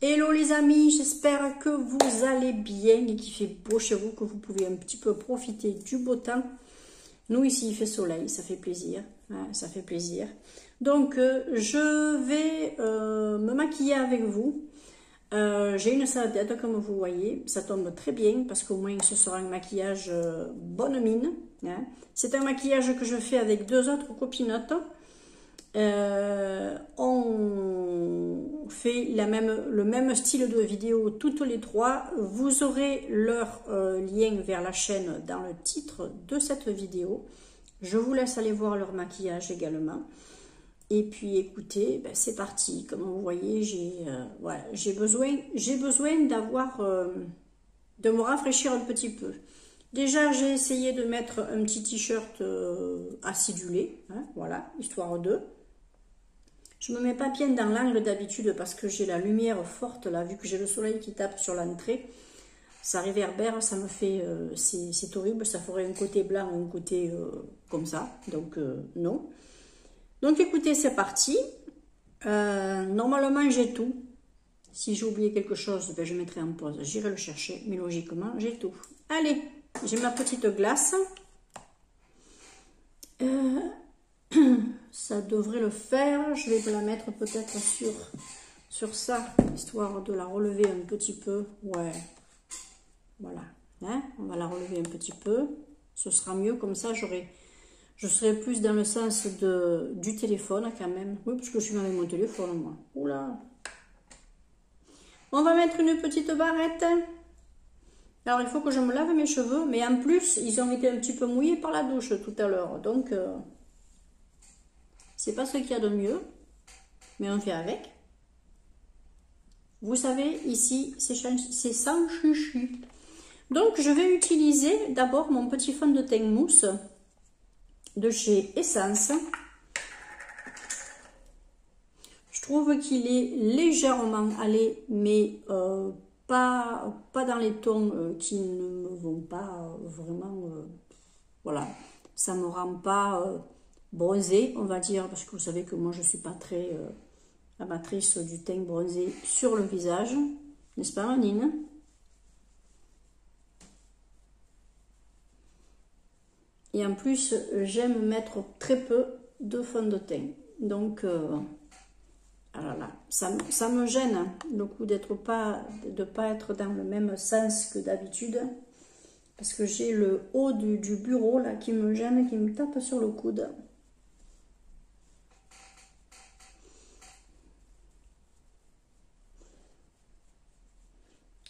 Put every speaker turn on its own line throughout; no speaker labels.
Hello les amis, j'espère que vous allez bien et qu'il fait beau chez vous, que vous pouvez un petit peu profiter du beau temps. Nous ici il fait soleil, ça fait plaisir, hein, ça fait plaisir. Donc je vais me maquiller avec vous. J'ai une salade comme vous voyez, ça tombe très bien parce qu'au moins ce sera un maquillage bonne mine. Hein. C'est un maquillage que je fais avec deux autres copinottes. On fait le même style de vidéo toutes les trois. Vous aurez leur lien vers la chaîne dans le titre de cette vidéo. Je vous laisse aller voir leur maquillage également. Et puis écoutez, ben c'est parti. Comme vous voyez, j'ai besoin d'avoir de me rafraîchir un petit peu. Déjà, j'ai essayé de mettre un petit t-shirt acidulé, hein, voilà, histoire de. Je me mets pas bien dans l'angle d'habitude parce que j'ai la lumière forte là, vu que j'ai le soleil qui tape sur l'entrée. Ça réverbère, ça me fait, c'est horrible, ça ferait un côté blanc, un côté comme ça, donc non. Donc écoutez, c'est parti. Normalement, j'ai tout. Si j'ai oublié quelque chose, ben, je mettrai en pause, j'irai le chercher, mais logiquement, j'ai tout. Allez, j'ai ma petite glace. Ça devrait le faire. Je vais la mettre peut-être sur ça, histoire de la relever un petit peu. Ouais, voilà. Hein, on va la relever un petit peu. Ce sera mieux, comme ça, je serai plus dans le sens du téléphone quand même. Oui, parce que je suis avec mon téléphone, moi. Oula. On va mettre une petite barrette. Alors, il faut que je me lave mes cheveux. Mais en plus, ils ont été un petit peu mouillés par la douche tout à l'heure. Donc, c'est pas ce qu'il y a de mieux. Mais on fait avec. Vous savez, ici, c'est sans chuchu. Donc, je vais utiliser d'abord mon petit fond de teint mousse de chez Essence. Je trouve qu'il est légèrement allé, mais pas dans les tons qui ne me vont pas vraiment. Voilà, ça me rend pas bronzée, on va dire, parce que vous savez que moi je suis pas très amatrice du teint bronzé sur le visage, n'est-ce pas, Nine? Et en plus, j'aime mettre très peu de fond de teint. Donc, alors là, ça me gêne le coup de ne pas être dans le même sens que d'habitude. Parce que j'ai le haut du bureau là qui me gêne, qui me tape sur le coude.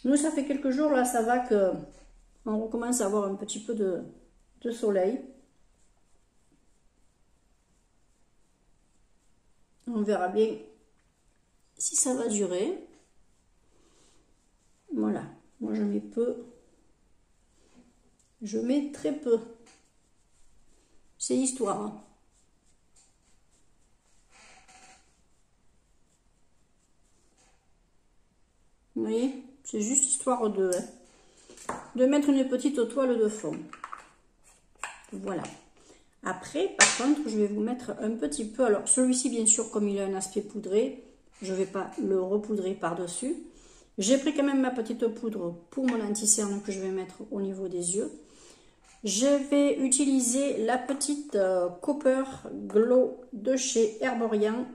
Nous, ça fait quelques jours là, ça va que on recommence à avoir un petit peu de soleil. On verra bien si ça va durer. Voilà, moi je mets peu. Je mets très peu. C'est histoire. Hein. Vous voyez, c'est juste histoire de mettre une petite toile de fond. Voilà. Après, par contre, je vais vous mettre un petit peu. Alors, celui-ci, bien sûr, comme il a un aspect poudré, je ne vais pas le repoudrer par-dessus. J'ai pris quand même ma petite poudre pour mon anti-cerne que je vais mettre au niveau des yeux. Je vais utiliser la petite Copper Glow de chez Herborian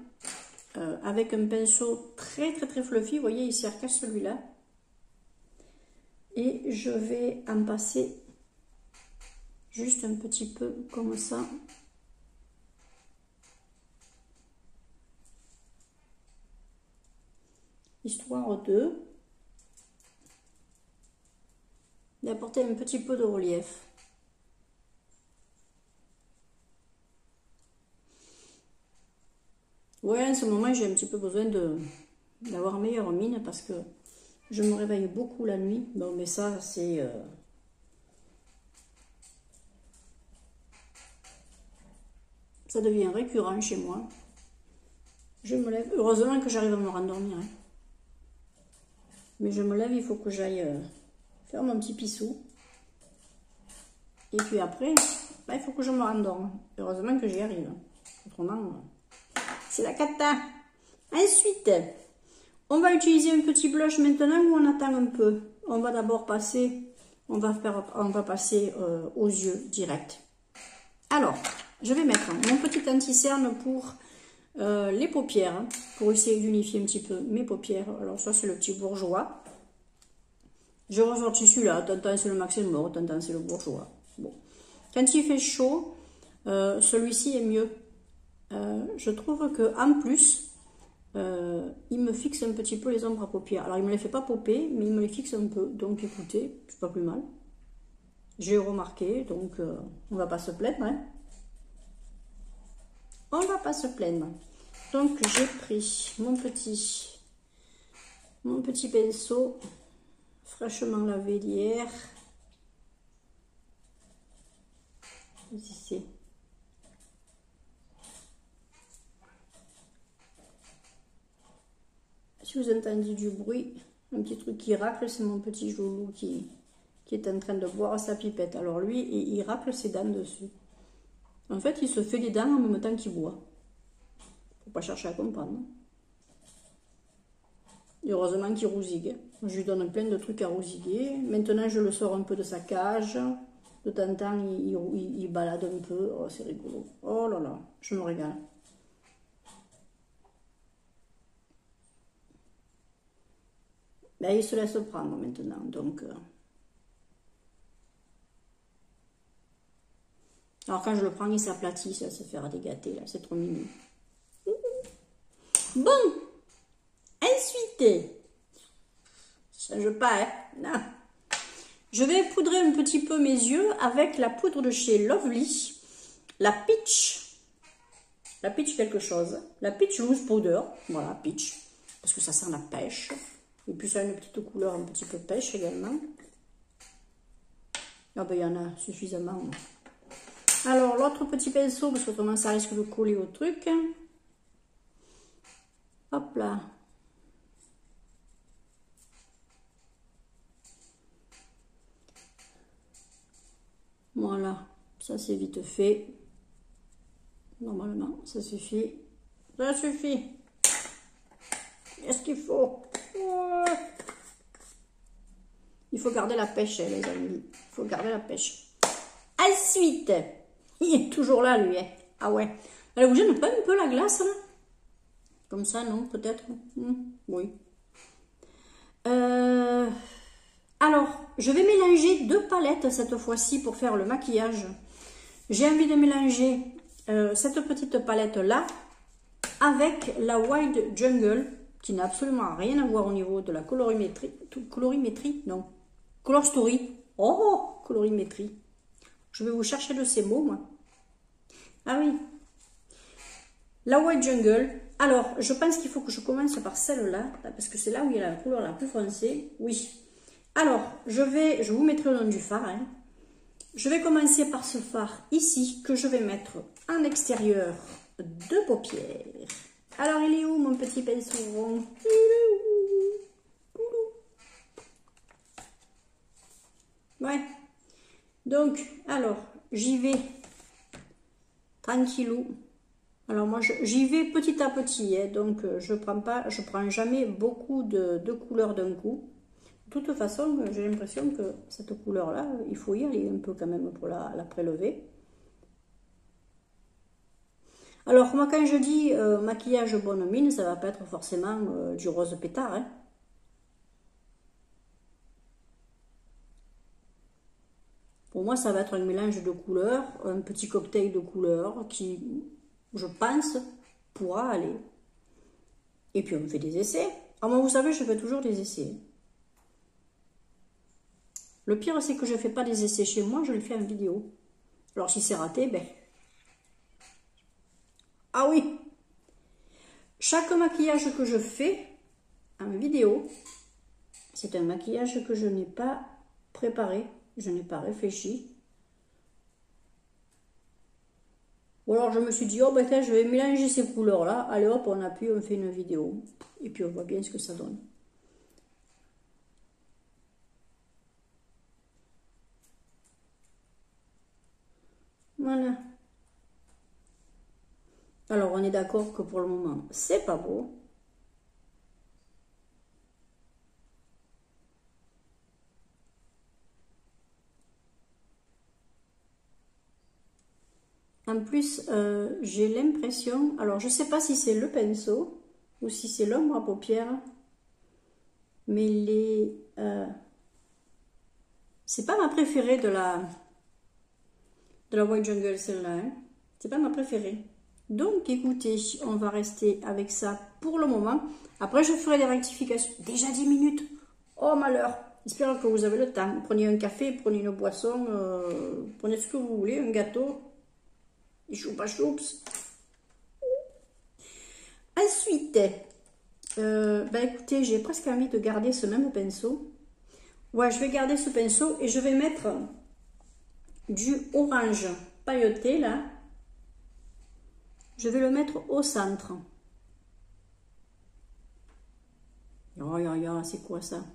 avec un pinceau très fluffy. Vous voyez, il sert qu'à celui-là. Et je vais en passer juste un petit peu comme ça. Histoire d'apporter un petit peu de relief. Ouais, en ce moment, j'ai un petit peu besoin d'avoir une meilleure mine parce que je me réveille beaucoup la nuit. Bon, mais ça, c'est... ça devient récurrent chez moi. Je me lève. Heureusement que j'arrive à me rendormir. Hein. Mais je me lève, il faut que j'aille faire mon petit pissou. Et puis après, bah, il faut que je me rendorme. Heureusement que j'y arrive. Autrement, c'est la cata. Ensuite, On va utiliser un petit blush maintenant ou on attend un peu? On va d'abord passer, on va passer aux yeux direct. Alors, je vais mettre mon petit anti-cerne pour les paupières, hein, pour essayer d'unifier un petit peu mes paupières. Alors ça c'est le petit bourgeois. Je ressorti celui-là, tantôt c'est le Max & More, tantôt c'est le bourgeois. Bon. Quand il fait chaud, celui-ci est mieux. Je trouve que en plus, il me fixe un petit peu les ombres à paupières. Alors il me les fait pas popper, mais il me les fixe un peu. Donc écoutez, c'est pas plus mal. J'ai remarqué, donc on va pas se plaindre. Hein. On va pas se plaindre. Donc j'ai pris mon petit pinceau fraîchement lavé d'hier. Ici. Si vous entendez du bruit, un petit truc qui racle, c'est mon petit Joulou qui est en train de boire sa pipette. Alors lui, il racle ses dents dessus. En fait, il se fait les dents en même temps qu'il boit. Faut pas chercher à comprendre. Et heureusement qu'il rousigue. Je lui donne plein de trucs à rousiguer. Maintenant, je le sors un peu de sa cage. De temps en temps, il balade un peu. Oh, c'est rigolo. Oh là là, je me régale. Ben, il se laisse prendre maintenant. Donc, alors quand je le prends, il s'aplatit. Ça va se faire dégâter. Là, c'est trop mignon. Bon. Ensuite, ça ne change pas, hein? Non. Je vais poudrer un petit peu mes yeux avec la poudre de chez Lovely, la Peach quelque chose, la Peach Loose Powder, voilà, Peach, parce que ça sent la pêche, et puis ça a une petite couleur un petit peu pêche également. Ah ben il y en a suffisamment. Alors l'autre petit pinceau, parce que autrement ça risque de coller au truc. Hop là. Voilà, ça c'est vite fait. Normalement, ça suffit. Ça suffit. Qu'est-ce qu'il faut? Il faut garder la pêche, les amis. Il faut garder la pêche. Ensuite, il est toujours là, lui. Hein. Ah ouais. Elle vous gêne pas un peu la glace, là? Comme ça, non? Peut-être? Oui. Alors, je vais mélanger deux palettes cette fois-ci pour faire le maquillage. J'ai envie de mélanger cette petite palette-là avec la Wild Jungle, qui n'a absolument rien à voir au niveau de la colorimétrie, non, Color Story. Oh, colorimétrie. Je vais vous chercher de ces mots, moi. Ah oui. La Wild Jungle. Alors, je pense qu'il faut que je commence par celle-là, parce que c'est là où il y a la couleur la plus foncée. Oui. Alors, je vous mettrai le nom du fard. Hein. Je vais commencer par ce fard ici, que je vais mettre en extérieur de paupières. Alors, il est où mon petit pinceau rond? Ouais. Donc, alors, j'y vais tranquillou. Alors moi, j'y vais petit à petit. Hein, donc, je prends jamais beaucoup de couleurs d'un coup. De toute façon, j'ai l'impression que cette couleur-là, il faut y aller un peu quand même pour la prélever. Alors, moi, quand je dis maquillage bonne mine, ça va pas être forcément du rose pétard. Hein. Pour moi, ça va être un mélange de couleurs, un petit cocktail de couleurs qui, je pense, pourra aller. Et puis, on fait des essais. Alors, moi, vous savez, je fais toujours des essais. Le pire, c'est que je ne fais pas des essais chez moi, je les fais en vidéo. Alors, si c'est raté, ben... Ah oui! Chaque maquillage que je fais en vidéo, c'est un maquillage que je n'ai pas préparé, je n'ai pas réfléchi. Ou alors, je me suis dit, oh ben je vais mélanger ces couleurs-là. Allez hop, on appuie, on fait une vidéo. Et puis, on voit bien ce que ça donne. Voilà. Alors, on est d'accord que pour le moment, c'est pas beau. En plus, j'ai l'impression, alors je ne sais pas si c'est le pinceau ou si c'est l'ombre à paupières, mais c'est pas ma préférée de la White Jungle, celle-là. Hein. C'est pas ma préférée. Donc, écoutez, on va rester avec ça pour le moment. Après, je ferai des rectifications. Déjà 10 minutes. Oh, malheur. J'espère que vous avez le temps. Prenez un café, prenez une boisson, prenez ce que vous voulez, un gâteau. Des choupa choups. Ensuite, écoutez, j'ai presque envie de garder ce même pinceau. Ouais, je vais garder ce pinceau et je vais mettre du orange pailleté là. Je vais le mettre au centre. Oh, c'est quoi ça?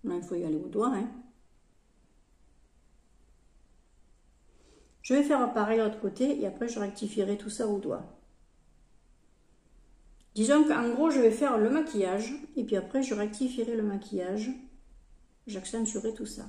Là, il faut y aller au doigt. Hein. Je vais faire pareil de l'autre côté et après je rectifierai tout ça au doigt. Disons qu'en gros, je vais faire le maquillage et puis après, je rectifierai le maquillage. J'accentuerai tout ça.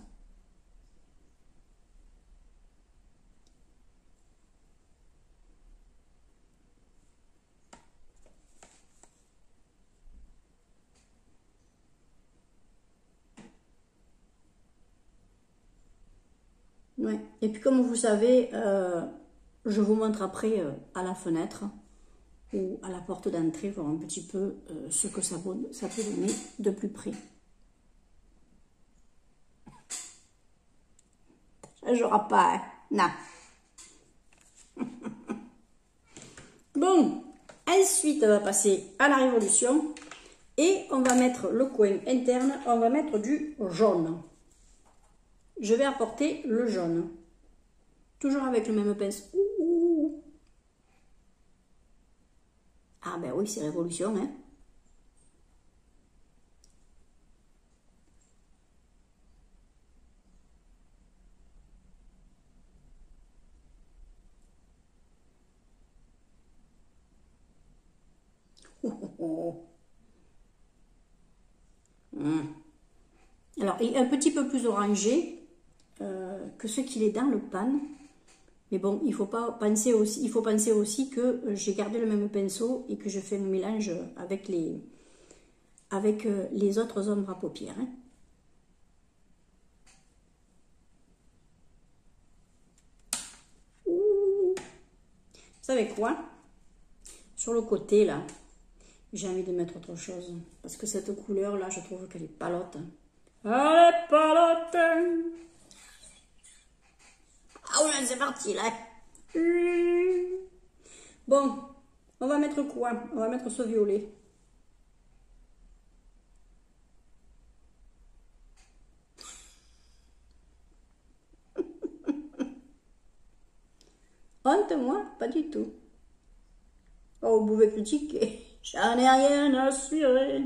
Ouais. Et puis, comme vous savez, je vous montre après à la fenêtre ou à la porte d'entrée, voir un petit peu ce que ça peut donner de plus près. Ça ne jouera pas, hein? Non. Bon, ensuite, on va passer à la révolution et on va mettre le coin interne, on va mettre du jaune. Je vais apporter le jaune. Toujours avec le même pinceau. Ah ben oui, c'est révolution, hein. Alors, il est un petit peu plus orangé que ce qu'il est dans le pan. Mais bon, il faut penser aussi que j'ai gardé le même pinceau et que je fais le mélange avec les autres ombres à paupières. Hein. Vous savez quoi? Sur le côté, là, j'ai envie de mettre autre chose. Parce que cette couleur-là, je trouve qu'elle est palote. Elle est palote! Ah ouais, c'est parti, là. Bon, on va mettre quoi? On va mettre ce violet. Honte, moi? Pas du tout. Oh, vous pouvez critiquer. J'en ai rien à cirer.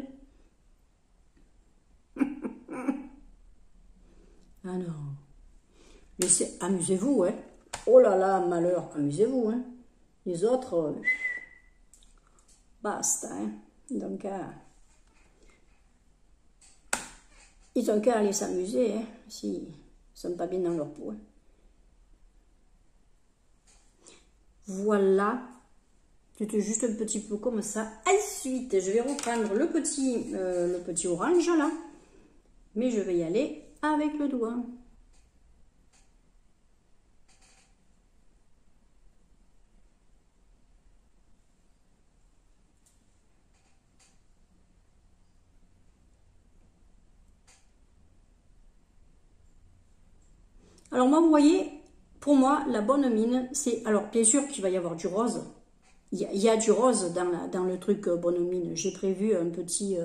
Ah non. Laissez, amusez-vous, hein. Oh là là, malheur, amusez-vous, hein. Les autres, basta, hein. Donc, ils ont qu'à aller s'amuser, hein, s'ils ne sont pas bien dans leur peau. Hein. Voilà. C'était juste un petit peu comme ça. Ensuite, je vais reprendre le petit orange, là. Mais je vais y aller avec le doigt. Alors moi, vous voyez, pour moi, la bonne mine, c'est... Alors, bien sûr qu'il va y avoir du rose. Il y a du rose dans le truc bonne mine. J'ai prévu un petit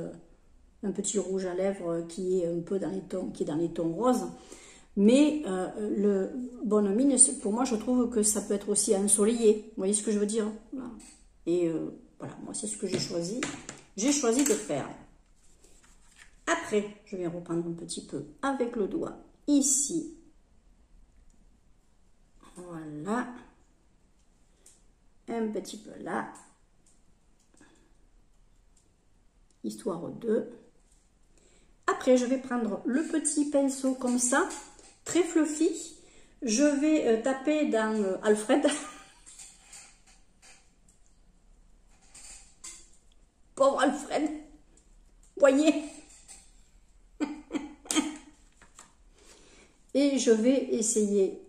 rouge à lèvres qui est un peu dans les tons roses. Mais le bonne mine, pour moi, je trouve que ça peut être aussi ensoleillé. Vous voyez ce que je veux dire? Voilà. Et voilà, moi, c'est ce que j'ai choisi. J'ai choisi de faire. Après, je vais reprendre un petit peu avec le doigt ici. Voilà. Un petit peu là. Histoire de... Après, je vais prendre le petit pinceau comme ça, très fluffy. Je vais taper dans Alfred. Pauvre Alfred. Voyez. Et je vais essayer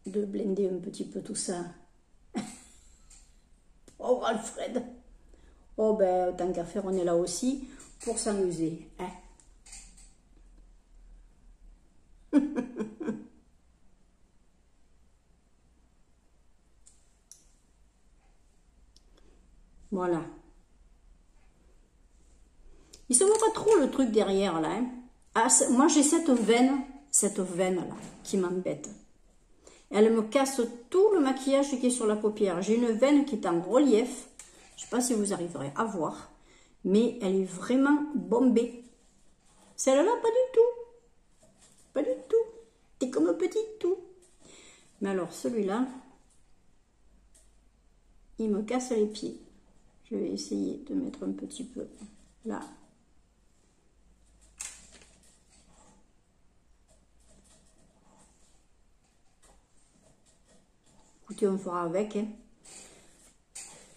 de blender un petit peu tout ça. Pauvre Alfred. Oh ben, tant qu'à faire, on est là aussi pour s'amuser. Hein. Voilà. Il se voit pas trop le truc derrière là. Hein. Ah, moi j'ai cette veine là qui m'embête. Elle me casse tout le maquillage qui est sur la paupière. J'ai une veine qui est en relief. Je ne sais pas si vous arriverez à voir. Mais elle est vraiment bombée. Celle-là, pas du tout. Pas du tout. C'est comme un petit tout. Mais alors, celui-là, il me casse les pieds. Je vais essayer de mettre un petit peu là. Écoutez, on fera avec. Hein.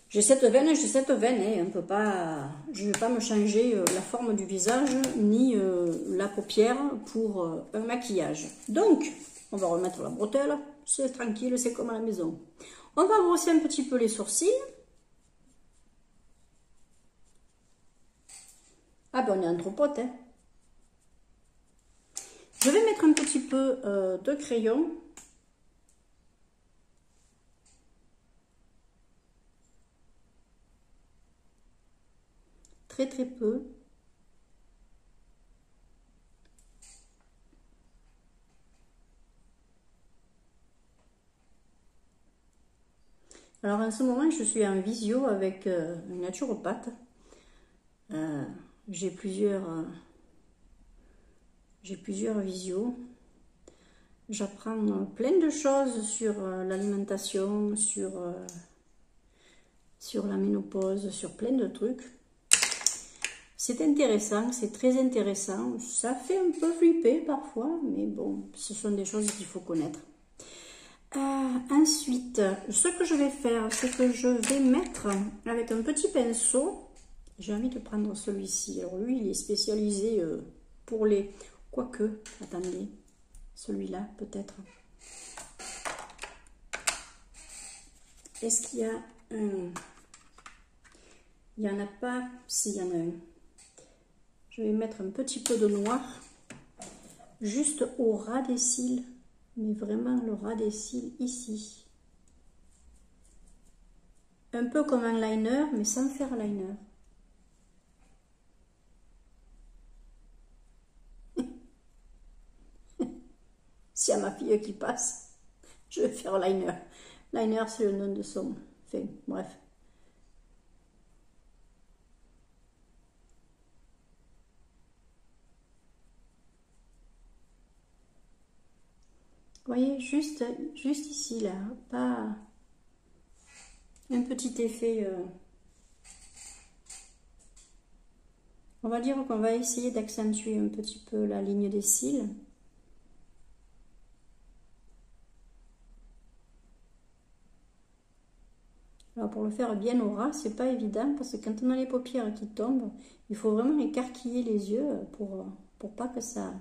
J'ai cette veine, hein. On peut pas, je ne vais pas me changer la forme du visage ni la paupière pour un maquillage. Donc, on va remettre la bretelle. C'est tranquille, c'est comme à la maison. On va brosser un petit peu les sourcils. Ah ben on est entre potes. Hein. Je vais mettre un petit peu de crayon. Très peu. Alors en ce moment, je suis en visio avec une naturopathe. J'ai plusieurs visios. J'apprends plein de choses sur l'alimentation, sur la ménopause, sur plein de trucs. C'est intéressant, c'est très intéressant. Ça fait un peu flipper parfois, mais bon, ce sont des choses qu'il faut connaître. Ensuite, ce que je vais faire, c'est que je vais mettre avec un petit pinceau. J'ai envie de prendre celui-ci. Alors lui, il est spécialisé pour les... Quoique, attendez, celui-là peut-être. Est-ce qu'il y a un... Il n'y en a pas. Si, il y en a un. Je vais mettre un petit peu de noir juste au ras des cils, mais vraiment le ras des cils ici. Un peu comme un liner, mais sans faire liner. S'il y a ma fille qui passe, je vais faire liner. Liner, c'est le nom de son... Enfin, bref. Vous voyez, juste ici, là, pas un petit effet. On va dire qu'on va essayer d'accentuer un petit peu la ligne des cils. Alors pour le faire bien au ras, c'est pas évident parce que quand on a les paupières qui tombent, il faut vraiment écarquiller les yeux pour pas que ça...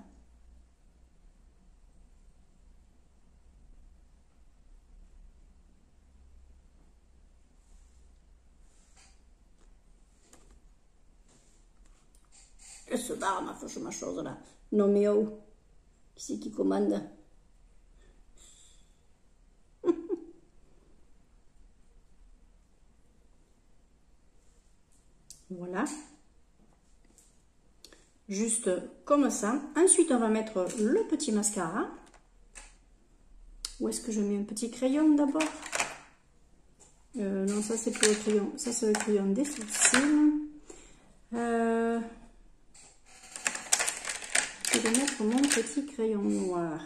Et ce bar m'a fait ma chose là. Non mais oh, qui c'est qui commande? Voilà. Juste comme ça. Ensuite, on va mettre le petit mascara. Où est-ce que je mets un petit crayon d'abord? Non, ça c'est pour le crayon. Ça c'est le crayon des sourcils. Je vais mettre mon petit crayon noir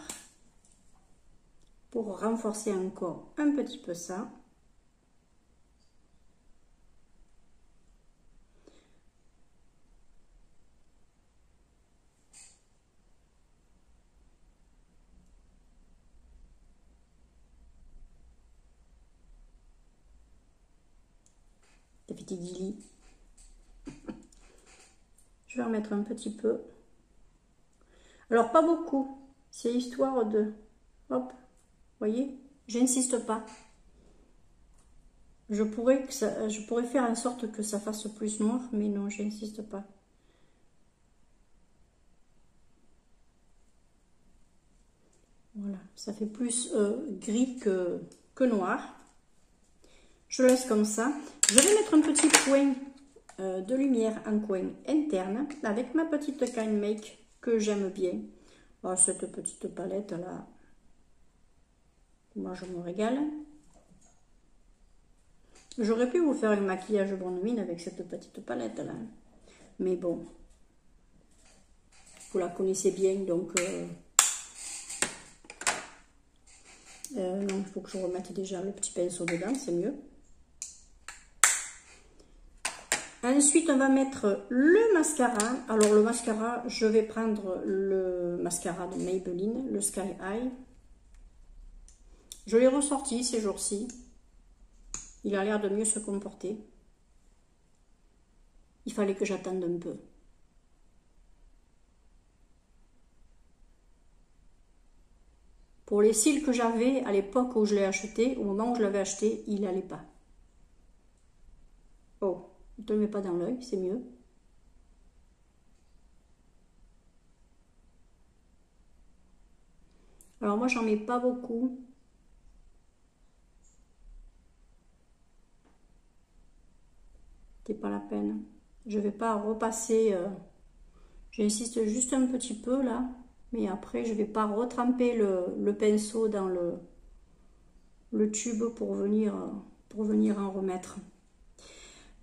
pour renforcer encore un petit peu ça. petits guilis. Je vais en mettre un petit peu. Alors, pas beaucoup. C'est histoire de... Hop, vous voyez, j'insiste pas. Je pourrais faire en sorte que ça fasse plus noir, mais non, j'insiste pas. Voilà, ça fait plus gris que noir. Je laisse comme ça. Je vais mettre un petit point de lumière en coin interne avec ma petite Kind Make que j'aime bien. Oh, cette petite palette là, moi je me régale. J'aurais pu vous faire un maquillage blonde mine avec cette petite palette là, mais bon, vous la connaissez bien, donc non, il faut que je remette déjà le petit pinceau dedans, c'est mieux. Ensuite, on va mettre le mascara. Alors, le mascara, je vais prendre le mascara de Maybelline, le Sky High. Je l'ai ressorti ces jours-ci. Il a l'air de mieux se comporter. Il fallait que j'attende un peu. Pour les cils que j'avais à l'époque où je l'ai acheté, au moment où je l'avais acheté, il n'allait pas. Oh, ne te le mets pas dans l'œil, c'est mieux. Alors moi, j'en mets pas beaucoup. C'est pas la peine. Je vais pas repasser. J'insiste juste un petit peu là. Mais après, je vais pas retremper le pinceau dans le tube pour venir en remettre.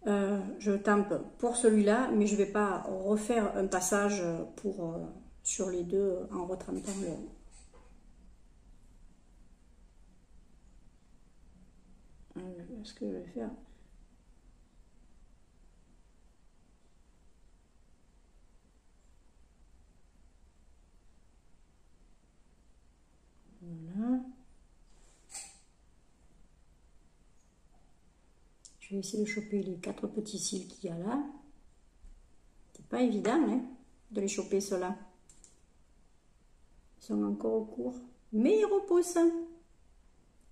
Je tampe pour celui-là, mais je vais pas refaire un passage sur les deux en retrempant ce que je vais faire. Voilà. Je vais essayer de choper les 4 petits cils qu'il y a là. C'est pas évident hein, de les choper ceux-là. Ils sont encore au cours. Mais ils repoussent.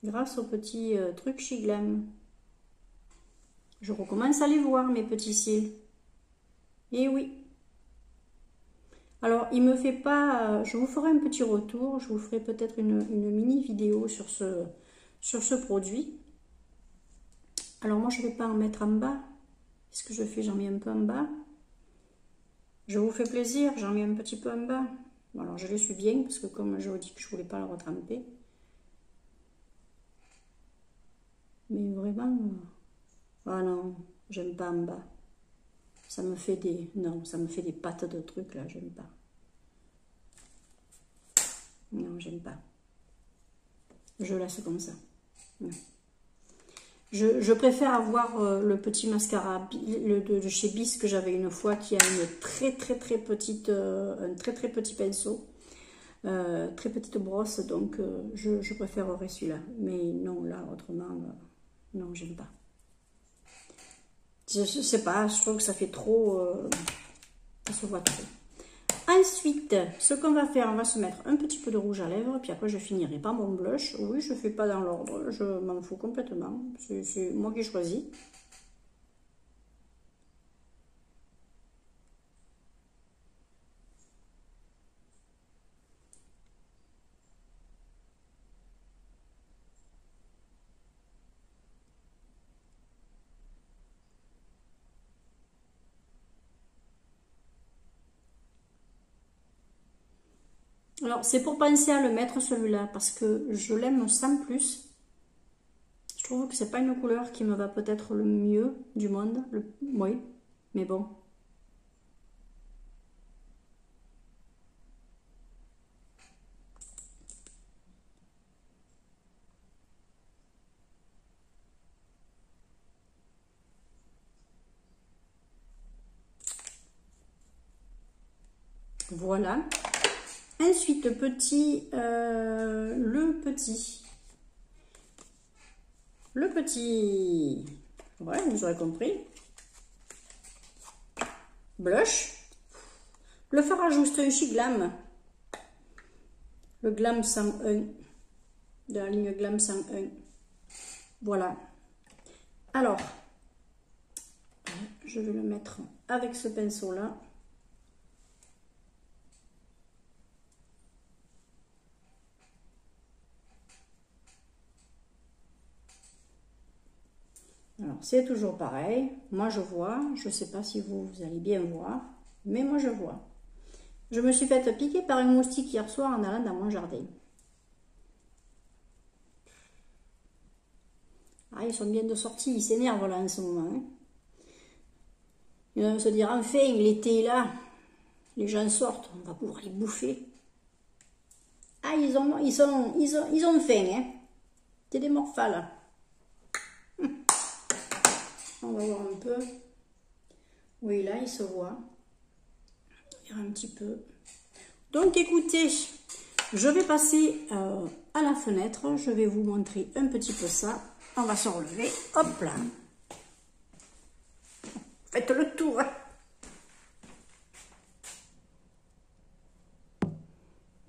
Grâce au petit truc chez Glam. Je recommence à les voir, mes petits cils. Et oui. Alors, il me fait pas... je vous ferai un petit retour. Je vous ferai peut-être une mini vidéo sur ce produit. Alors, moi, je ne vais pas en mettre en bas. Qu'est-ce que je fais? J'en mets un peu en bas. Je vous fais plaisir. J'en mets un petit peu en bas. Bon, alors, je les suis bien parce que comme je vous dis que je ne voulais pas le retremper. Mais vraiment... ah non, j'aime pas en bas. Ça me fait des... non, ça me fait des pattes de trucs là, j'aime pas. Non, j'aime pas. Je laisse comme ça. Non. Je préfère avoir le petit mascara de chez Bis que j'avais une fois qui a une très petite, un très petit pinceau, très petite brosse, donc je préférerais celui-là. Mais non, là, autrement, non, j'aime pas. Je sais pas, je trouve que ça fait trop, ça se voit trop. Ensuite, ce qu'on va faire, on va se mettre un petit peu de rouge à lèvres, puis après je finirai par mon blush. Oui, je ne fais pas dans l'ordre, je m'en fous complètement, c'est moi qui choisis. Alors, c'est pour penser à le mettre celui-là, parce que je l'aime sans plus. Je trouve que c'est pas une couleur qui me va peut-être le mieux du monde. Oui, mais bon. Voilà. Ensuite, le petit Ouais, vous aurez compris. Blush. Le fard à joues, c'est un Chic Glam. Le Glam 101. De la ligne Glam 101. Voilà. Alors, je vais le mettre avec ce pinceau-là. Alors, c'est toujours pareil. Moi, je vois. Je ne sais pas si vous allez bien voir. Mais moi, je vois. Je me suis fait piquer par une moustique hier soir en allant dans mon jardin. Ah, ils sont bien de sortie. Ils s'énervent là en ce moment. Hein. Ils vont se dire, enfin, l'été est là. Les gens sortent. On va pouvoir les bouffer. Ah, ils ont faim. Hein. C'est des morphales. On va voir un peu. Oui, là, il se voit. Il y a un petit peu. Donc, écoutez, je vais passer à la fenêtre. Je vais vous montrer un petit peu ça. On va se relever. Hop là. Faites le tour. Hein.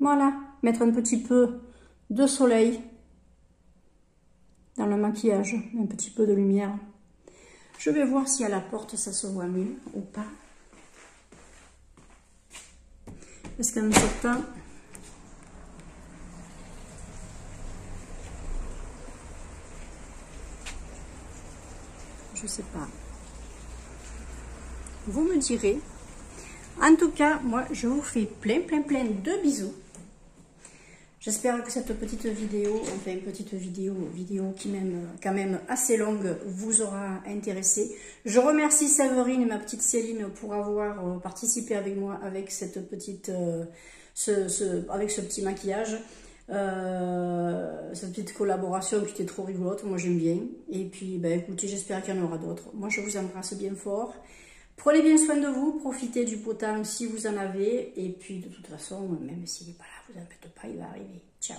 Voilà. Mettre un petit peu de soleil dans le maquillage. Un petit peu de lumière. Je vais voir si à la porte ça se voit mieux ou pas. Parce qu'en sortant, je sais pas. Vous me direz. En tout cas, moi, je vous fais plein de bisous. J'espère que cette petite vidéo, enfin une petite vidéo qui même quand même assez longue, vous aura intéressé. Je remercie Séverine et ma petite Céline pour avoir participé avec moi avec cette petite, avec ce petit maquillage, cette petite collaboration qui était trop rigolote. Moi j'aime bien. Et puis, ben, écoutez, j'espère qu'il y en aura d'autres. Moi je vous embrasse bien fort. Prenez bien soin de vous, profitez du beau temps si vous en avez. Et puis de toute façon, même s'il n'est pas là, vous en faites pas, il va arriver. Ciao.